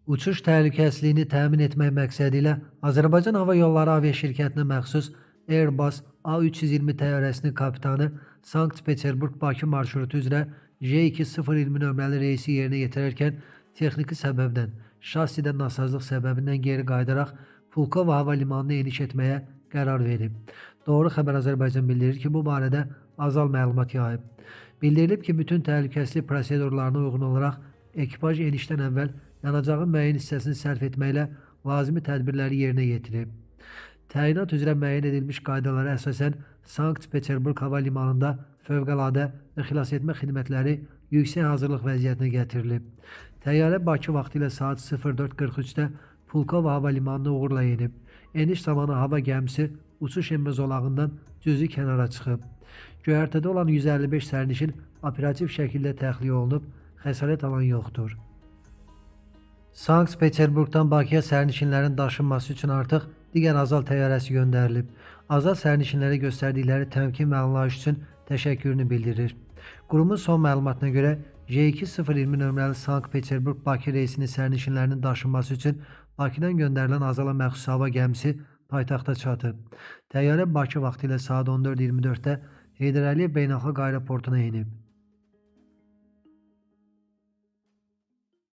Uçuş təhlükəsizliyini təmin etmək məqsədilə Azərbaycan Hava Yolları Aviaşirkətinə məxsus Airbus A320 təyyarəsinin kapitanı Sankt-Peterburq-Bakı marşrutu üzrə J2020 nömrəli reysi yerinə yetirərkən texniki səbəbdən, şassidə nasazlıq səbəbindən geri qayıdaraq Pulkovo hava limanına eniş etməyə qərar verib. Doğru Xəbər Azərbaycan bildirir ki, bu barədə Azal məlumat yayıb. Bildirilib ki, bütün təhlükəsizlik prosedurlarına uyğun olaraq ekipaj enişdən əvvəl yanacağın müəyyən hissəsini sərf etməklə lazımi tədbirləri yerinə yetirib. Təyinat üzrə müəyyən edilmiş qaydalara əsasən Sankt-Peterburq hava limanında fövqəladə və xilasetmə xidmətləri yüksək hazırlıq vəziyyətinə gətirilib. Təyyarə Bakı vaxtı ilə saat 04:43-də Pulkovo hava limanına uğurla enib. Eniş zamanı hava gəmisi uçuş enmə zolağından cüzi kənara çıxıb. Göyərtədə olan 155 sərnişin operativ şəkildə təxliyə olunub, xəsarət alan yoxdur. Sankt-Peterburqdan Bakıya sərnişinlərin daşınması üçün artıq digər Azal təyyarəsi göndərilib. Azal sərnişinlərə göstərdikləri təmkin və anlayış üçün təşəkkürünü bildirir. Qurumun son məlumatına görə J2020 nömrəli Sankt-Peterburq-Bakı reysinin sərnişinlərinin daşınması üçün Bakıdan göndərilən Azala məxsus hava gəmisi paytaxta çatıb. Təyyarə Bakı vaxtı ilə saat 14:24-də Heydər Əliyev Beynəlxalq Aeroportuna enib.